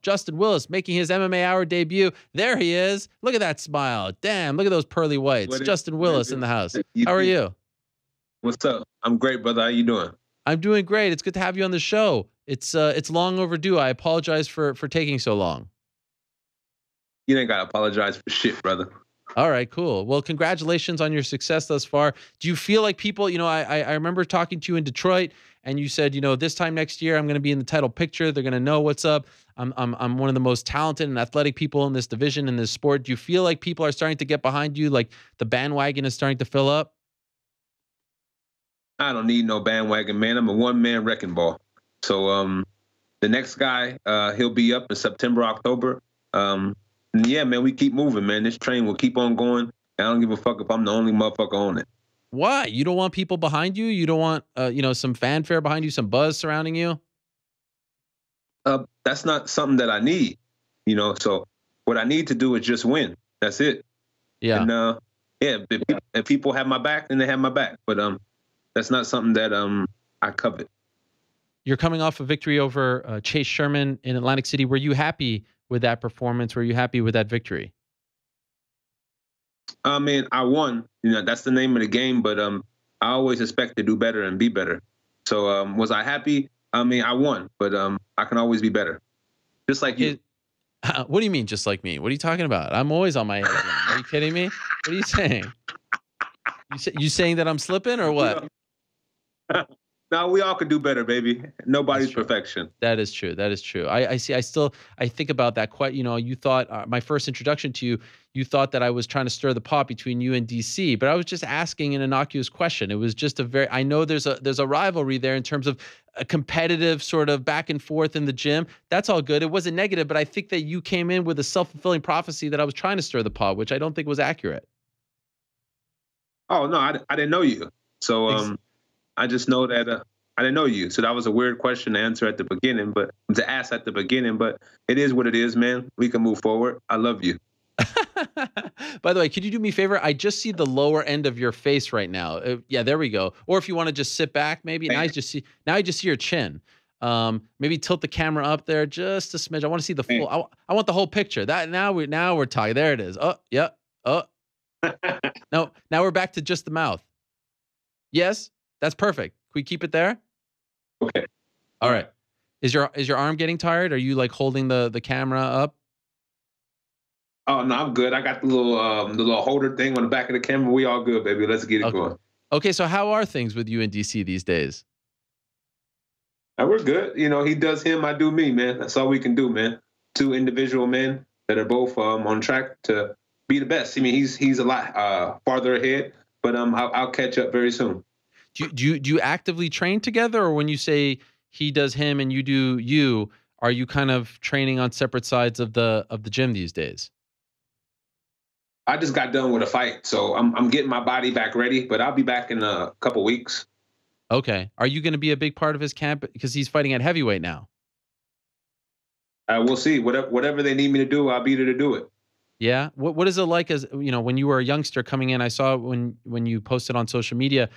Justin Willis making his MMA Hour debut. There he is. Look at that smile. Damn, look at those pearly whites. Justin Willis in the house. How are you? What's up? I'm great, brother. How you doing? I'm doing great. It's good to have you on the show. It's long overdue. I apologize for taking so long. You ain't got to apologize for shit, brother. All right, cool. Well, congratulations on your success thus far. Do you feel like people, I remember talking to you in Detroit and you said, this time next year, I'm going to be in the title picture. They're going to know what's up. I'm one of the most talented and athletic people in this division, in this sport. Do you feel like people are starting to get behind you? Like the bandwagon is starting to fill up? I don't need no bandwagon, man. I'm a one-man wrecking ball. So the next guy, he'll be up in September, October. Yeah, man, we keep moving, man. This train will keep on going. I don't give a fuck if I'm the only motherfucker on it. Why? You don't want people behind you? You don't want, some fanfare behind you, some buzz surrounding you? That's not something that I need, So what I need to do is just win. That's it. Yeah. And if people have my back, then they have my back. But that's not something that I covet. You're coming off a victory over Chase Sherman in Atlantic City. Were you happy with that performance? Were you happy with that victory? I mean, I won. That's the name of the game. But I always expect to do better and be better. So was I happy? I mean, I won, but I can always be better. Just like you. What do you mean, just like me? What are you talking about? I'm always on my A game. Are you kidding me? What are you saying? You saying that I'm slipping or what? No, we all could do better, baby. Nobody's perfection. That is true. That is true. I see. I think about that quite. You thought my first introduction to you, you thought that I was trying to stir the pot between you and DC, but I was just asking an innocuous question. It was just I know there's a rivalry there in terms of a competitive sort of back and forth in the gym. That's all good. It wasn't negative, but I think that you came in with a self-fulfilling prophecy that I was trying to stir the pot, which I don't think was accurate. Oh no, I didn't know you. So I just know that I didn't know you. So that was a weird question to answer at the beginning, but to ask at the beginning, but it is what it is, man. We can move forward. I love you. By the way, could you do me a favor? I just see the lower end of your face right now. Yeah, there we go. Or if you want to just sit back, maybe. Now I just see your chin. Maybe tilt the camera up there just a smidge. I want to see the full. I want the whole picture. Now we're talking. There it is. Oh, yeah. Oh. No, now we're back to just the mouth. Yes, that's perfect. Can we keep it there? Okay. All right. Is your arm getting tired? Are you like holding the camera up? Oh no, I'm good. I got the little holder thing on the back of the camera. We all good, baby. Let's get it going. Okay, so how are things with you in DC these days? We're good. He does him, I do me, man. That's all we can do, man. Two individual men that are both on track to be the best. I mean, he's a lot farther ahead, but I'll catch up very soon. Do you actively train together, or when you say he does him and you do you, are you kind of training on separate sides of the gym these days? I just got done with a fight, so I'm getting my body back ready, but I'll be back in a couple weeks. Okay. Are you going to be a big part of his camp because he's fighting at heavyweight now? We'll see. Whatever they need me to do, I'll be there to do it. Yeah. What is it like as when you were a youngster coming in? I saw when you posted on social media.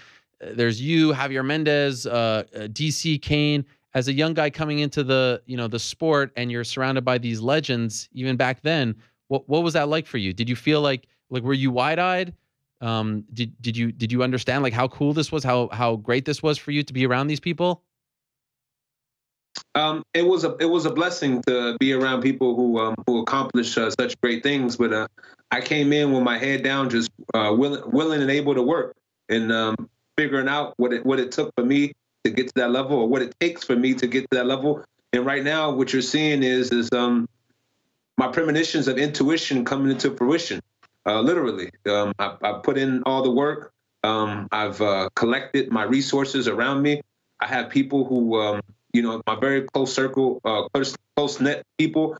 There's you, Javier Mendez, DC Kane. As a young guy coming into the sport, and you're surrounded by these legends, even back then. What was that like for you? Did you feel like were you wide-eyed? Did you understand like how cool this was, how great this was for you to be around these people? It was a blessing to be around people who accomplish such great things. But I came in with my head down, just willing and able to work, and figuring out what it took for me to get to that level, or what it takes for me to get to that level. And right now, what you're seeing is my premonitions of intuition coming into fruition. Literally, I put in all the work. I've collected my resources around me. I have people who, my very close circle, close net people.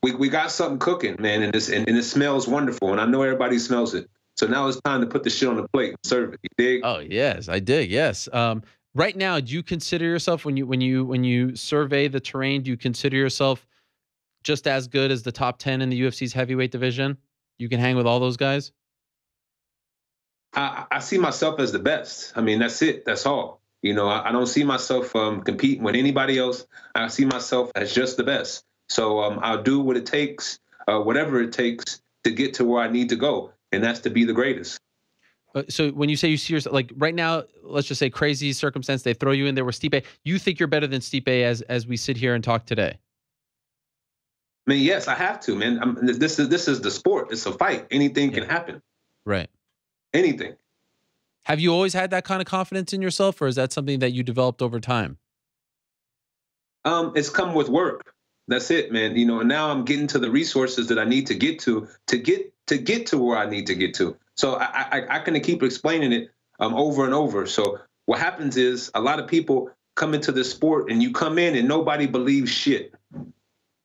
We got something cooking, man, and it smells wonderful. And I know everybody smells it. So now it's time to put the shit on the plate and serve it. You dig? Oh yes, I dig. Yes. Right now, do you consider yourself when you survey the terrain? Do you consider yourself just as good as the top 10 in the UFC's heavyweight division? You can hang with all those guys? I see myself as the best. I mean, that's it. That's all. I don't see myself competing with anybody else. I see myself as just the best. So I'll do what it takes, whatever it takes to get to where I need to go, and that's to be the greatest. So when you say you see yourself, like right now, let's just say crazy circumstance, they throw you in there with Stipe. You think you're better than Stipe as we sit here and talk today? I mean, yes, I have to, man. This is the sport. It's a fight. Anything can happen. Right. Anything. Have you always had that kind of confidence in yourself, or is that something that you developed over time? It's come with work. That's it, man. You know, and now I'm getting to the resources that I need to get to get to where I need to get to. So I can keep explaining it over and over. So what happens is a lot of people come into this sport and you come in and nobody believes shit.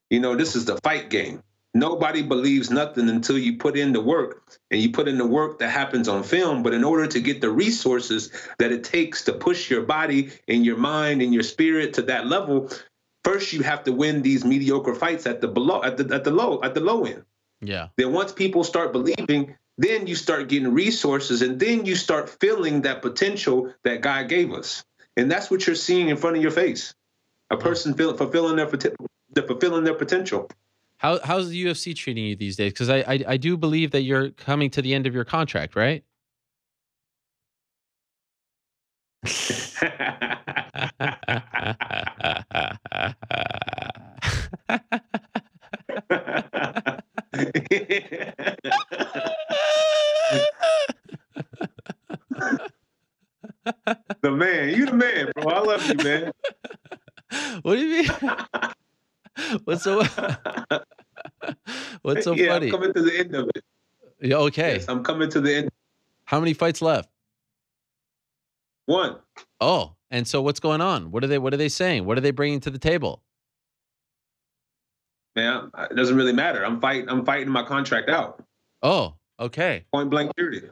You know, this is the fight game. Nobody believes nothing until you put in the work, and you put in the work that happens on film. But in order to get the resources that it takes to push your body and your mind and your spirit to that level, first you have to win these mediocre fights at the low end. Yeah. Then once people start believing, then you start getting resources, and then you start feeling that potential that God gave us. And that's what you're seeing in front of your face. A person fulfilling their potential. How's the UFC treating you these days? Because I do believe that you're coming to the end of your contract, right? The man, you the man, bro. I love you, man. What do you mean? What's so Yeah, funny? I'm coming to the end of it. Yeah, okay. Yes, I'm coming to the end. How many fights left? One. Oh, and so what's going on? What are they saying? What are they bringing to the table? Man, it doesn't really matter. I'm fighting my contract out. Oh, okay. Point blank period.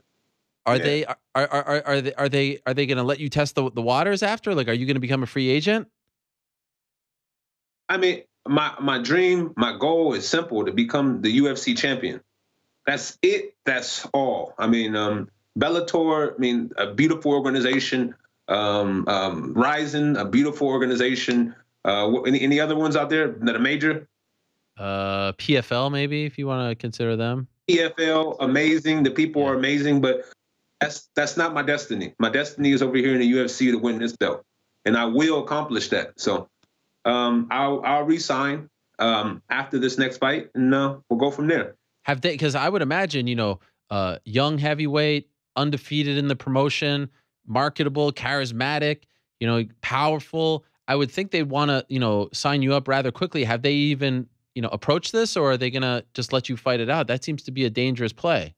Are they going to let you test the waters after? Like, are you going to become a free agent? I mean, my dream, my goal is simple: to become the UFC champion. That's it. That's all. I mean, Bellator, I mean, a beautiful organization. Ryzen, a beautiful organization. Any other ones out there that are major? PFL, maybe, if you want to consider them. PFL, amazing. The people are amazing, but that's not my destiny. My destiny is over here in the UFC to win this belt, and I will accomplish that. So I'll resign after this next fight, and we'll go from there. Have they? Because I would imagine, young heavyweight, undefeated in the promotion, marketable, charismatic, powerful. I would think they'd want to, sign you up rather quickly. Have they even, approached this, or are they gonna just let you fight it out? That seems to be a dangerous play.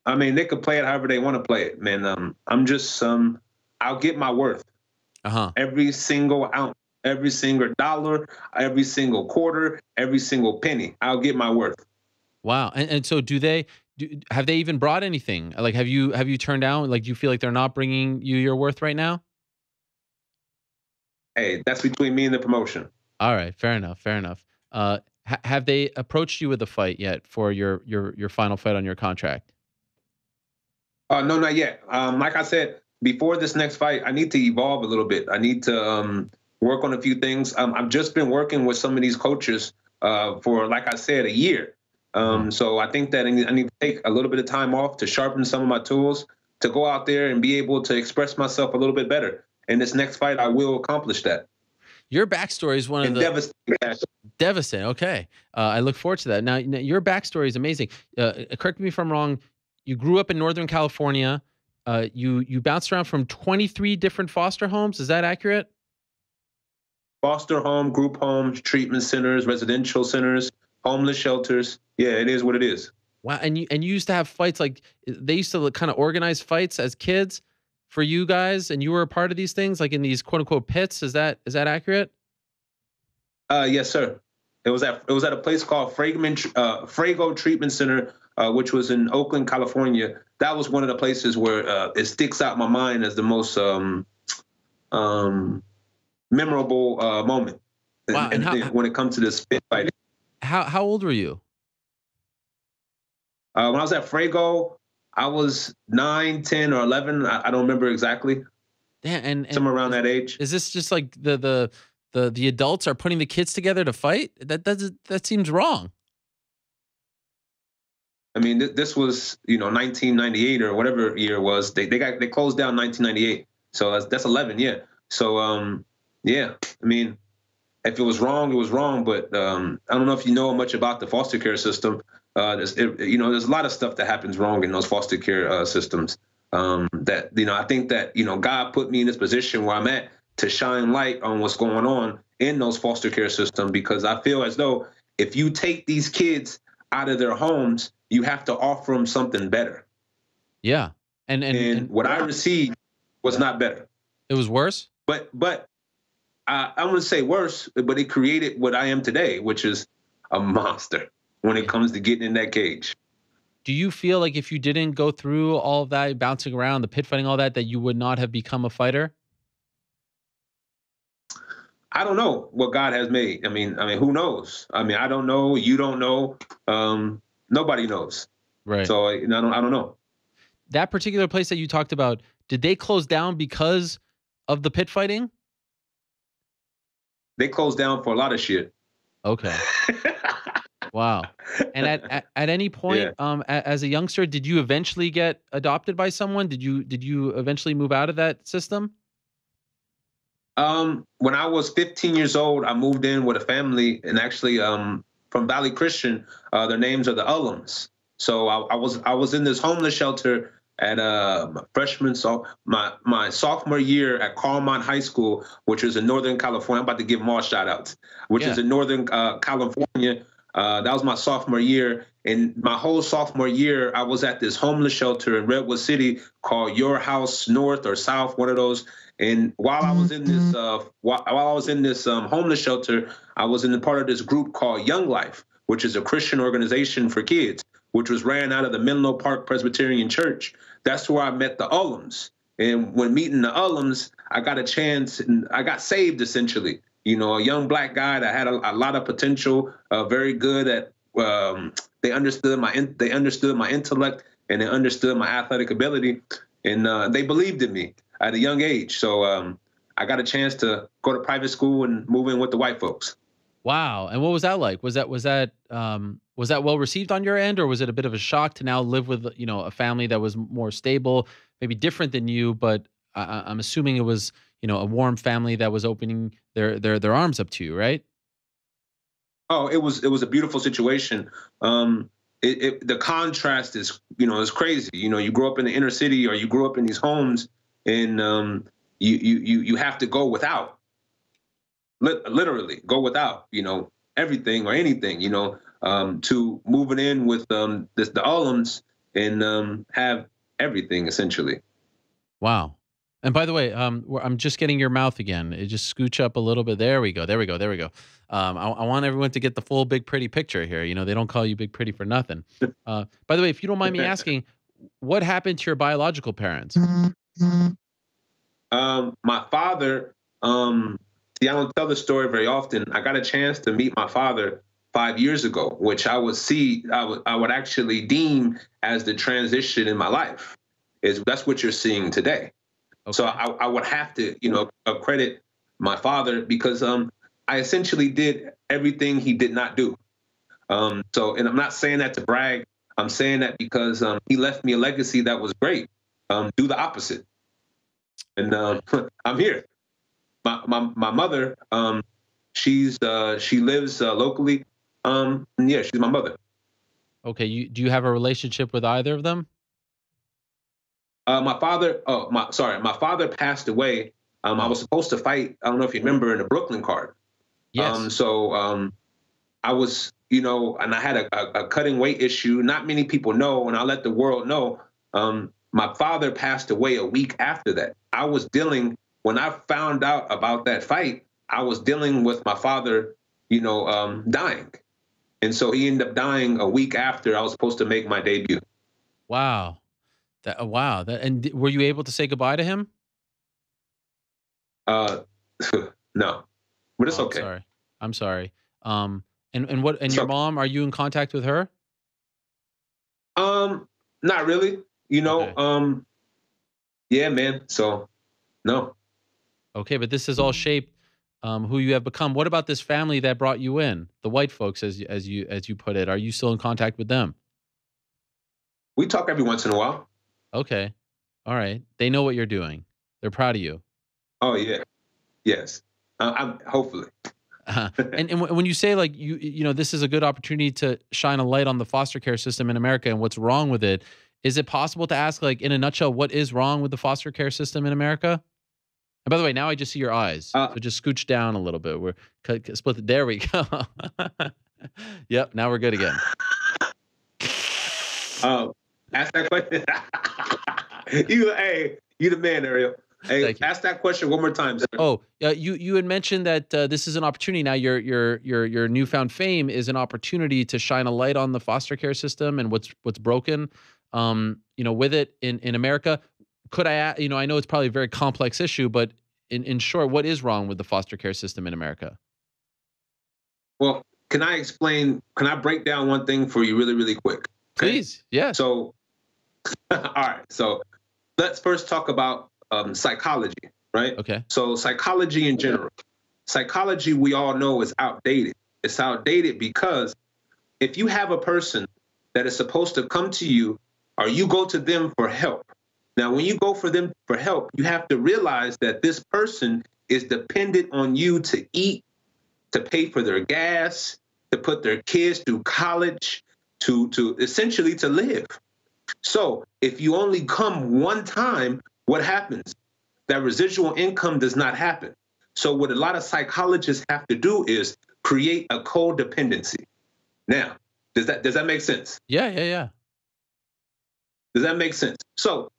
I mean, they could play it however they want to play it, man. I'm just, I'll get my worth. Every single ounce, every single dollar, every single quarter, every single penny. I'll get my worth. Wow. And so have they even brought anything? Like, have you turned down? Like, do you feel like they're not bringing you your worth right now? Hey, that's between me and the promotion. All right. Fair enough. Have they approached you with a fight yet for your final fight on your contract? No, not yet. Like I said, before this next fight, I need to evolve a little bit. I need to work on a few things. I've just been working with some of these coaches for, like I said, a year. So I think that I need to take a little bit of time off to sharpen some of my tools, to go out there and be able to express myself a little bit better. In this next fight, I will accomplish that. Your backstory is one of the devastating. Okay. I look forward to that. Now, your backstory is amazing. Correct me if I'm wrong. You grew up in Northern California. You bounced around from 23 different foster homes. Is that accurate? Foster home, group homes, treatment centers, residential centers, homeless shelters. Yeah, it is what it is. Wow. And you used to have fights, like they used to kind of organize fights as kids for you guys, and you were a part of these things, like in these quote unquote pits. Is that accurate? Yes, sir. It was at a place called Frago Treatment Center, which was in Oakland, California. That was one of the places where it sticks out in my mind as the most memorable moment. Wow. And when it comes to this pit fighting. How old were you? When I was at Frago, I was 9, 10, or 11. I don't remember exactly. Yeah, and somewhere around that age. Is this just like the the adults are putting the kids together to fight? That seems wrong. I mean, this was 1998 or whatever year it was. They closed down 1998, so that's 11, yeah. So yeah, I mean, if it was wrong, it was wrong. But I don't know if you know much about the foster care system. There's a lot of stuff that happens wrong in those foster care systems. That I think that God put me in this position where I'm at to shine light on what's going on in those foster care systems, because I feel as though if you take these kids out of their homes, you have to offer them something better. Yeah, and what I received was not better. It was worse. But I wouldn't say worse, but it created what I am today, which is a monster when it comes to getting in that cage. Do you feel like if you didn't go through all of that, bouncing around, the pit fighting, all that you would not have become a fighter? I don't know what God has made. I mean, who knows? I mean, I don't know. You don't know. Nobody knows. Right. So I don't know. That particular place that you talked about, did they close down because of the pit fighting? They closed down for a lot of shit. Okay. Wow. And at any point, as a youngster, did you eventually get adopted by someone? Did you eventually move out of that system? When I was 15 years old, I moved in with a family, and actually from Valley Christian. Their names are the Ullams. So I was in this homeless shelter at freshman, so my sophomore year at Carmont High School, which is in Northern California. I'm about to give them all shout outs, which is in Northern California. That was my sophomore year. And my whole sophomore year, I was at this homeless shelter in Redwood City called Your House North or South, one of those. And while I was in this homeless shelter, I was in a part of this group called Young Life, which is a Christian organization for kids, which was ran out of the Menlo Park Presbyterian Church. That's where I met the Ullams. And when meeting the Ullams, I got a chance, and I got saved essentially. A young black guy that had a lot of potential, very good at. They understood my intellect, and they understood my athletic ability, and they believed in me at a young age. So I got a chance to go to private school and move in with the white folks. Wow. And what was that like? Was that well received on your end, or was it a bit of a shock to now live with, a family that was more stable, maybe different than you, but I'm assuming it was, a warm family that was opening their arms up to you, right? Oh, it was a beautiful situation. The contrast is crazy. You grow up in the inner city, or you grow up in these homes, and you have to go without, literally go without, everything or anything, to moving in with the Ullams and have everything essentially. Wow. And by the way, I'm just getting your mouth again. It just scooch up a little bit. There we go. There we go. There we go. I want everyone to get the full Big Pretty picture here. They don't call you Big Pretty for nothing. By the way, if you don't mind me asking, what happened to your biological parents? My father, see, I don't tell the story very often. I got a chance to meet my father 5 years ago, which I would actually deem as the transition in my life. That's what you're seeing today. Okay. So I would have to, credit my father, because I essentially did everything he did not do. And I'm not saying that to brag. I'm saying that because he left me a legacy that was great. Do the opposite. And I'm here. My mother, she lives locally. Yeah, she's my mother. Okay. Do you have a relationship with either of them? My father passed away. I was supposed to fight, I don't know if you remember, in the Brooklyn card. Yes. I was, and I had a cutting weight issue. Not many people know, and I'll let the world know. My father passed away a week after that. When I found out about that fight, I was dealing with my father, dying. And so he ended up dying a week after I was supposed to make my debut. Wow. Wow. And were you able to say goodbye to him? No, but it's okay. I'm sorry. And your mom, are you in contact with her? Not really. Okay. Yeah, man. So no. Okay, but this is all shaped who you have become. What about this family that brought you in, the white folks, as you put it? Are you still in contact with them? We talk every once in a while. Okay, all right. They know what you're doing. They're proud of you. Oh yeah, yes. I'm hopefully. And when you say like you know this is a good opportunity to shine a light on the foster care system in America and what's wrong with it, is it possible to ask like in a nutshell what is wrong with the foster care system in America? And by the way, now I just see your eyes, so just scooch down a little bit. We're split. There we go. Yep, now we're good again. Ask that question. You the man, Ariel. Hey, ask that question one more time, sir. Oh, you had mentioned that this is an opportunity now. Your newfound fame is an opportunity to shine a light on the foster care system and what's broken. With it in America. Could I, I know it's probably a very complex issue, but in short, what is wrong with the foster care system in America? Well, can I break down one thing for you really, really quick? Okay? Please, yeah. So, all right. So let's first talk about psychology, right? Okay. So psychology in general. Psychology, we all know, is outdated. It's outdated because if you have a person that is supposed to come to you or you go to them for help, now, when you go for them for help, you have to realize that this person is dependent on you to eat, to pay for their gas, to put their kids through college, to essentially to live. So if you only come one time, what happens? That residual income does not happen. So what a lot of psychologists have to do is create a codependency. Now, does that make sense? Yeah. Does that make sense? So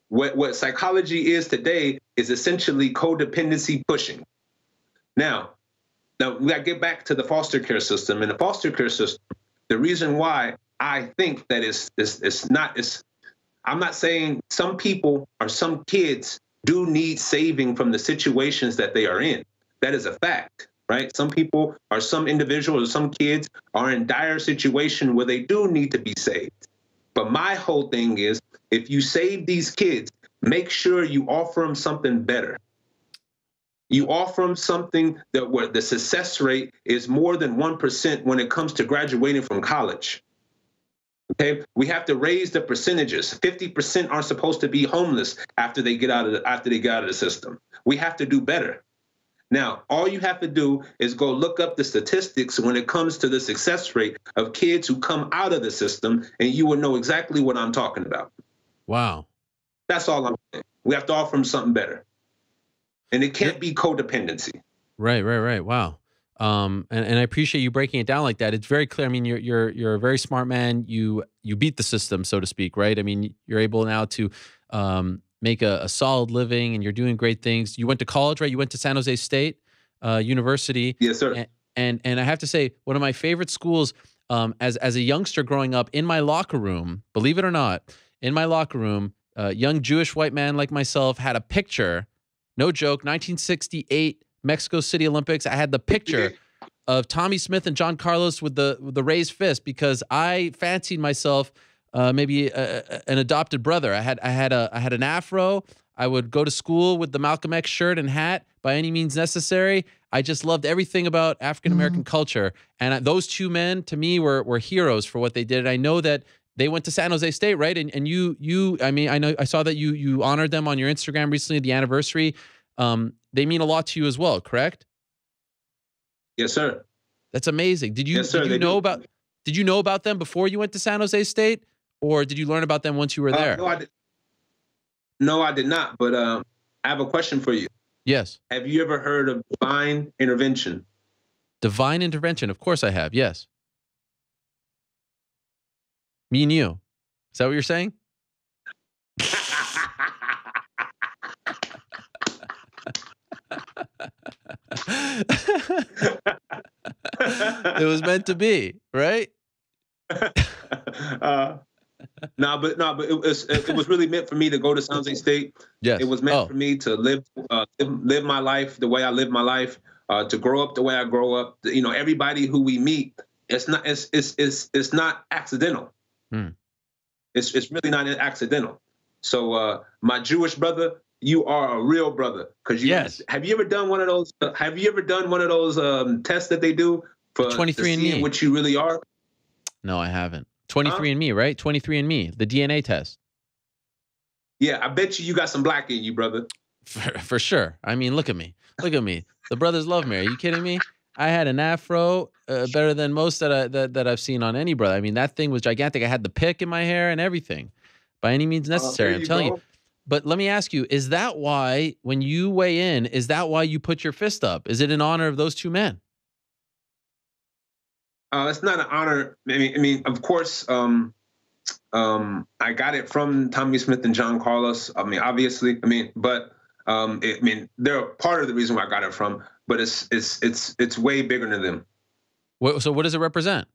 what psychology is today is essentially codependency pushing. Now we got to get back to the foster care system. And the foster care system, the reason why I think that I'm not saying some people or some kids do need saving from the situations that they are in. That is a fact, right? Some people or some individuals or some kids are in dire situation where they do need to be saved. But my whole thing is, if you save these kids, make sure you offer them something better. You offer them something that where the success rate is more than 1% when it comes to graduating from college. Okay, we have to raise the percentages. 50% are supposed to be homeless after they get out of the system. We have to do better. Now, all you have to do is go look up the statistics when it comes to the success rate of kids who come out of the system, and you will know exactly what I'm talking about. Wow. That's all I'm saying. We have to offer them something better. And it can't be codependency. Right. Wow. And I appreciate you breaking it down like that. It's very clear. I mean, you're a very smart man. You beat the system, so to speak, right? I mean, you're able now to make a solid living, and you're doing great things. You went to college, right? You went to San Jose State University. Yes, sir. And I have to say, one of my favorite schools as a youngster growing up, in my locker room, believe it or not, in my locker room, a young Jewish white man like myself had a picture, no joke, 1968 Mexico City Olympics. I had the picture of Tommy Smith and John Carlos with the raised fist because I fancied myself maybe an adopted brother. I had an afro. I would go to school with the Malcolm X shirt and hat by any means necessary. I just loved everything about African American culture, and those two men to me were heroes for what they did. And I know that they went to San Jose State, right? And you, I mean, I saw that you honored them on your Instagram recently, the anniversary. They mean a lot to you as well, correct? Yes, sir. That's amazing. Did you know about them before you went to San Jose State, or did you learn about them once you were there? No, I did not. But I have a question for you. Yes. Have you ever heard of divine intervention? Divine intervention. Of course I have. Yes. Me and you. Is that what you're saying? It was meant to be, right? No, but it was really meant for me to go to San Jose State. Yes. It was meant for me to live my life the way I live my life, to grow up the way I grow up. You know, everybody who we meet, it's not accidental. It's really not accidental. So my Jewish brother, you are a real brother. Because Yes. have you ever done one of those? Have you ever done one of those tests that they do for to see what you really are? No, I haven't. 23andMe, right? 23andMe, the DNA test. Yeah, I bet you got some black in you, brother. For sure. I mean, look at me. Look at me. The brothers love me. Are you kidding me? I had an afro better than most that I've seen on any brother. I mean, that thing was gigantic. I had the pick in my hair and everything. By any means necessary, I'm telling you. But let me ask you, is that why, when you weigh in, is that why you put your fist up? Is it in honor of those two men? It's not an honor. I mean, of course, I got it from Tommy Smith and John Carlos. I mean, obviously, but they're part of the reason where I got it from. But it's way bigger than them. So what does it represent?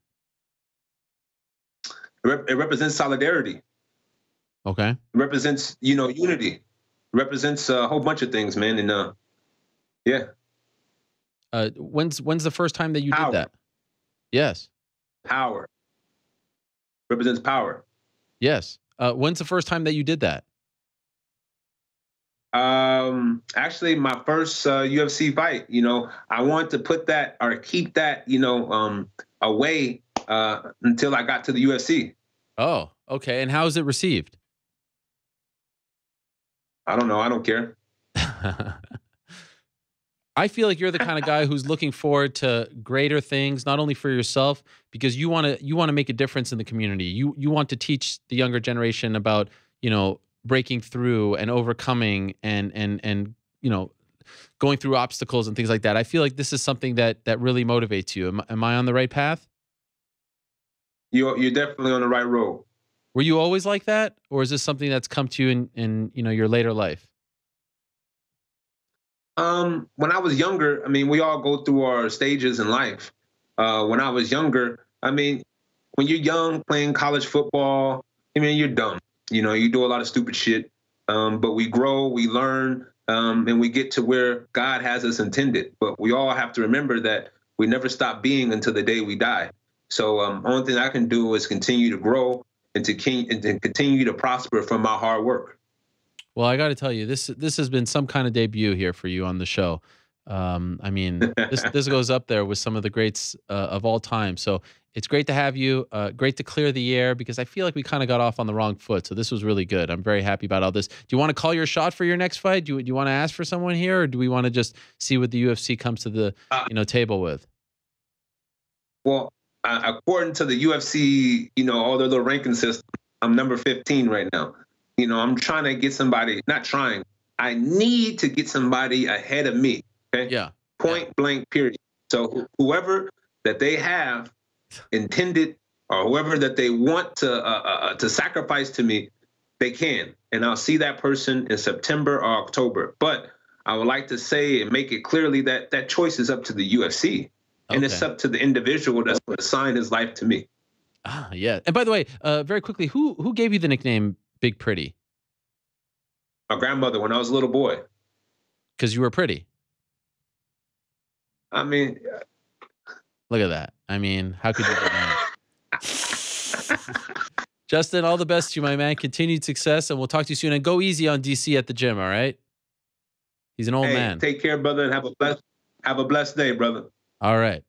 It represents solidarity. Okay. It represents, unity. It represents a whole bunch of things, man. And yeah. When's the first time that you did that? Yes. Power. Represents power. Yes. When's the first time that you did that? Actually, my first UFC fight. I want to put that or keep that, away until I got to the UFC. Oh, okay. And how is it received? I don't know. I don't care. I feel like you're the kind of guy who's looking forward to greater things, not only for yourself, because you want to make a difference in the community. You want to teach the younger generation about, breaking through and overcoming and going through obstacles and things like that. I feel like this is something that really motivates you. Am I on the right path? You're definitely on the right road. Were you always like that, or is this something that's come to you in your later life? When I was younger, we all go through our stages in life. When I was younger, when you're young playing college football, you're dumb. You do a lot of stupid shit. But we grow, we learn, and we get to where God has us intended. But we all have to remember that we never stop being until the day we die. So only thing I can do is continue to grow and to continue to prosper from my hard work. Well, I got to tell you, this has been some kind of debut here for you on the show. This goes up there with some of the greats of all time. So it's great to have you. Great to clear the air, because I feel like we kind of got off on the wrong foot. So this was really good. I'm very happy about all this. Do you want to call your shot for your next fight? Do you want to ask for someone here, or do we want to just see what the UFC comes to the table with? Well, according to the UFC, all their little ranking system, I'm number 15 right now. I'm trying to get somebody, not trying, I need to get somebody ahead of me. Okay. Yeah. Point blank, period. So whoever that they have intended, or whoever that they want to sacrifice to me, they can. And I'll see that person in September or October. But I would like to say and make it clearly that that choice is up to the UFC. And it's up to the individual that's going to assign his life to me. Ah, yeah. And by the way, very quickly, who gave you the nickname Big Pretty? My grandmother when I was a little boy. Because you were pretty. Look at that. How could you do that? Justin, all the best to you, my man. Continued success, and we'll talk to you soon. And go easy on DC at the gym, all right? He's an old man. Take care, brother, and have a blessed day, brother. All right.